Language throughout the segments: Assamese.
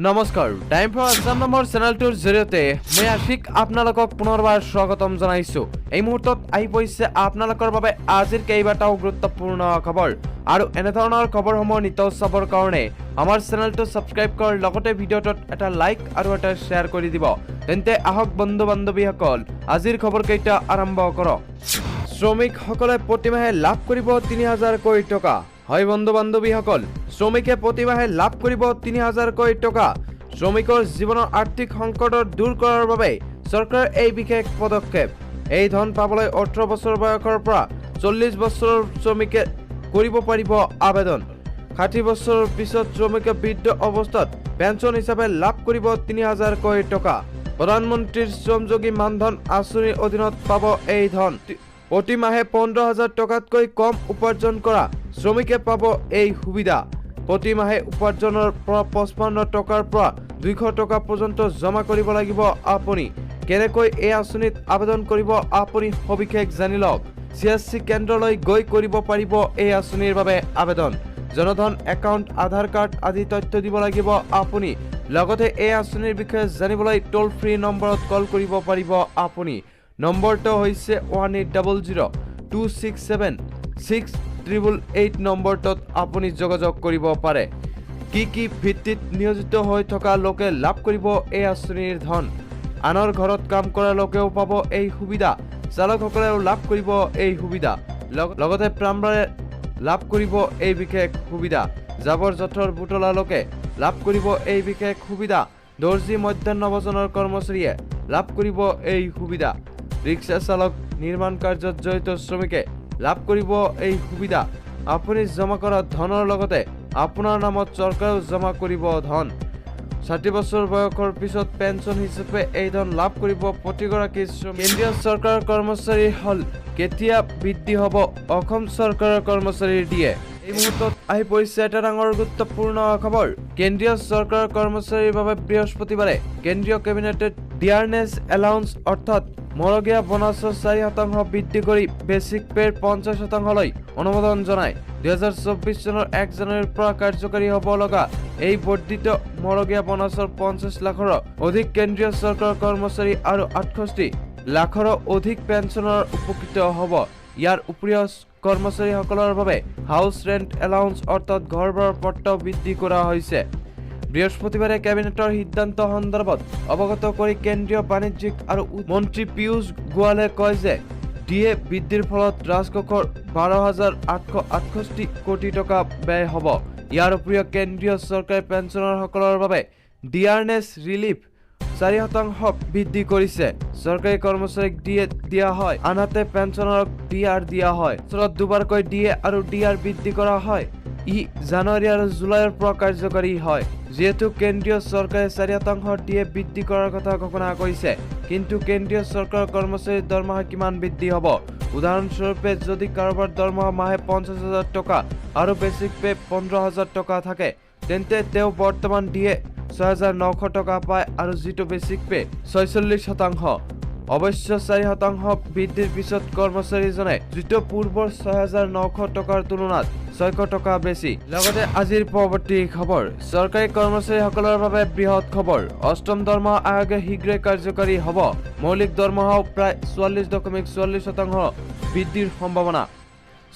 নমস্কাৰ টাইম ফৰ আসাম নামৰ চেনেলটোৰ জৰিয়তে মই আশিক আপোনালোকক পুনৰবাৰ স্বাগতম জনাইছো। এই মুহূৰ্তত আহি পৰিছে আপোনালোকৰ বাবে আজিৰ কেইবাটাও গুৰুত্বপূৰ্ণ খবৰ আৰু এনে ধৰণৰ খবৰসমূহ নিতৌ চাবৰ কাৰণে আমাৰ চেনেলটো সাবস্ক্ৰাইব কৰ লগতে ভিডিঅ'টোত এটা লাইক আৰু এটা শ্বেয়াৰ কৰি দিব। তেন্তে আহক বন্ধু বান্ধৱীসকল আজিৰ খবৰকেইটা আৰম্ভ কৰক। শ্ৰমিকসকলে প্ৰতিমাহে লাভ কৰিব ৩০০০ কোটি টকা। হয় বন্ধু বান্ধৱীসকল, শ্ৰমিকে প্ৰতিমাহে লাভ কৰিব ৩০০০ কোটি টকা। শ্ৰমিকৰ জীৱনৰ আৰ্থিক সংকট দূৰ কৰাৰ বাবে চৰকাৰৰ এই বিশেষ পদক্ষেপ। এই ধন পাবলৈ ১৮ বছৰ বয়সৰ পৰা ৪০ বছৰৰ শ্ৰমিকে কৰিব পাৰিব আবেদন। ৬০ বছৰৰ পিছত শ্ৰমিকে বৃদ্ধ অৱস্থাত পেঞ্চন হিচাপে লাভ কৰিব ৩০০০ কোটি টকা। প্ৰধানমন্ত্ৰীৰ শ্ৰমযোগী মানধন আঁচনিৰ অধীনত পাব এই ধন। প্ৰতি মাহে ১৫,০০০ টকাতকৈ কম উপাৰ্জন কৰা শ্ৰমিকে পাব এই সুবিধা। প্ৰতি মাহে উপাৰ্জনৰ পৰা ৫৫ টকাৰ পৰা ২০০ টকা পৰ্যন্ত জমা কৰিব লাগিব আপুনি। কেনেকৈ এই আঁচনিত আবেদন কৰিব আপুনি সবিশেষ জানি লওক। CSC কেন্দ্ৰলৈ গৈ কৰিব পাৰিব এই আঁচনিৰ বাবে আবেদন। জনধন একাউণ্ট, আধাৰ কাৰ্ড আদি তথ্য দিব লাগিব আপুনি। লগতে এই আঁচনিৰ বিষয়ে জানিবলৈ টোল ফ্ৰী নম্বৰত কল কৰিব পাৰিব আপুনি। নম্বৰটো হৈছে 1800-267-6888 নম্বৰটোত আপুনি যোগাযোগ কৰিব পাৰে। কি ভিত্তিত নিয়োজিত হৈ থকা লোকে লাভ কৰিব এই আঁচনিৰ ধন? আনৰ ঘৰত কাম কৰা লোকেও পাব এই সুবিধা। চালকসকলেও লাভ কৰিব এই সুবিধা। লগতে প্ৰাৰম্ভৰে লাভ কৰিব এই বিশেষ সুবিধা। জাবৰ জোথৰ বুটলা লোকে লাভ কৰিব এই বিশেষ সুবিধা। দৰ্জী মধ্যাহ্ন ভোজনৰ কৰ্মচাৰীয়ে লাভ কৰিব এই সুবিধা। ৰিক্সা চালক, নিৰ্মাণ কাৰ্যত জড়িত শ্ৰমিকে লাভ কৰিব এই সুবিধা। আপুনি জমা কৰা ধনৰ লগতে আপোনাৰ নামত চৰকাৰেও জমা কৰিব ধন। ৬০ বছৰ বয়সৰ পিছত পেঞ্চন হিচাপে এই ধন লাভ কৰিব প্ৰতিগৰাকী শ্ৰমিক। কেন্দ্ৰীয় চৰকাৰৰ কৰ্মচাৰী হল কেতিয়া বৃদ্ধি হ'ব অসম চৰকাৰৰ কৰ্মচাৰীৰ দিয়ে? এই মুহূৰ্তত আহি পৰিছে এটা ডাঙৰ গুৰুত্বপূৰ্ণ খবৰ। কেন্দ্ৰীয় চৰকাৰৰ কৰ্মচাৰীৰ বাবে বৃহস্পতিবাৰে কেন্দ্ৰীয় কেবিনেটে ডিয়াৰনেছ এলাউন্স অৰ্থাৎ মৰগীয়া বোনাছৰ ৪% বৃদ্ধি কৰি বেচিক পেৰ ৫০%লৈ অনুমোদন জনায়। ২০২৪ চনৰ ১ জানুৱাৰীৰ পৰা কাৰ্যকৰী হ'ব লগা এই বৰ্ধিত মৰগীয়া বোনাছৰ ৫০ লাখৰো অধিক কেন্দ্ৰীয় চৰকাৰৰ কৰ্মচাৰী আৰু ৬৮ লাখৰো অধিক পেঞ্চনৰ উপকৃত হ'ব। ইয়াৰ উপৰিও কৰ্মচাৰীসকলৰ বাবে হাউচ ৰেণ্ট এলাউন্স অৰ্থাৎ ঘৰ ভাড়াৰ পট্টাও বৃদ্ধি কৰা হৈছে। বৃহস্পতিবাৰে কেবিনেটৰ সিদ্ধান্ত সন্দৰ্ভত অৱগত কৰি কেন্দ্ৰীয় বাণিজ্যিক আৰু মন্ত্ৰী পীয়ূষ গোৱালে কয় যে ডিএ বৃদ্ধিৰ ফলত ৰাজকোষৰ ১২,৮৬৮ কোটি টকা ব্যয় হ'ব। ইয়াৰ উপৰিও কেন্দ্ৰীয় চৰকাৰে পেঞ্চনাৰসকলৰ বাবে ডিয়াৰনেছ ৰিলিফ ৪% বৃদ্ধি কৰিছে। চৰকাৰী কৰ্মচাৰীক ডিএ দিয়া হয়, আনহাতে পেঞ্চনাৰক ডিআৰ দিয়া হয়। বছৰত দুবাৰকৈ ডিএ আৰু ডিআৰ বৃদ্ধি কৰা হয়। ই জানুৱাৰী আৰু জুলাইৰ পৰা কাৰ্যকৰী হয়। যিহেতু কেন্দ্ৰীয় চৰকাৰে ৪% ডিএ বৃদ্ধি কৰাৰ কথা ঘোষণা কৰিছে, কিন্তু কেন্দ্ৰীয় চৰকাৰৰ কৰ্মচাৰীৰ দৰমহা কিমান বৃদ্ধি হ'ব? উদাহৰণস্বৰূপে যদি কাৰোবাৰ দৰমহা মাহে ৫০,০০০ টকা আৰু বেচিক পে ১৫,০০০ টকা থাকে, তেন্তে তেওঁ বৰ্তমান ডিএ ৬,৯০০ টকা পায় আৰু যিটো বেচিক পে ৪৬%। অৱশ্যে ৪% বৃদ্ধিৰ পিছত কৰ্মচাৰীজনে যিটো পূৰ্বৰ ৬,৯০০ টকাৰ তুলনাত ৬০০ টকা বেছি। লগতে আজিৰ পৰৱৰ্তী খবৰ, চৰকাৰী কৰ্মচাৰীসকলৰ বাবে বৃহৎ খবৰ। অষ্টম দৰমহা আয়োগে শীঘ্ৰেই কাৰ্যকৰী হ'ব। মৌলিক দৰমহাও প্ৰায় ৪৪.৪৪% বৃদ্ধিৰ সম্ভাৱনা।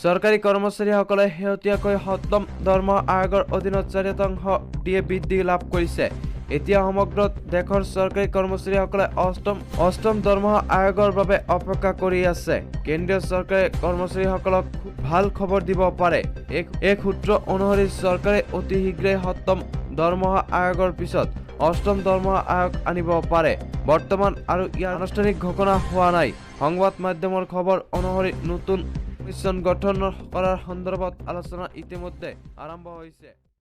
চৰকাৰী কৰ্মচাৰীসকলে শেহতীয়াকৈ সপ্তম দৰমহা আয়োগৰ অধীনত ৪% ডিএ বৃদ্ধি লাভ কৰিছে। এতিয়া সমগ্ৰ দেশৰ চৰকাৰী কৰ্মচাৰীসকলে অষ্টম দৰমহা আয়োগৰ বাবে অপেক্ষা কৰি আছে। কেন্দ্ৰীয় চৰকাৰে কৰ্মচাৰীসকলক ভাল খবৰ দিব পাৰে। এক সূত্ৰ অনুসৰি চৰকাৰে অতি শীঘ্ৰেই সপ্তম দৰমহা আয়োগৰ পিছত অষ্টম দৰমহা আয়োগ আনিব পাৰে। বৰ্তমান আৰু ইয়াৰ আনুষ্ঠানিক ঘোষণা হোৱা নাই। সংবাদ মাধ্যমৰ খবৰ অনুসৰি নতুন কমিশ্যন গঠন কৰাৰ সন্দৰ্ভত আলোচনা ইতিমধ্যে আৰম্ভ হৈছে।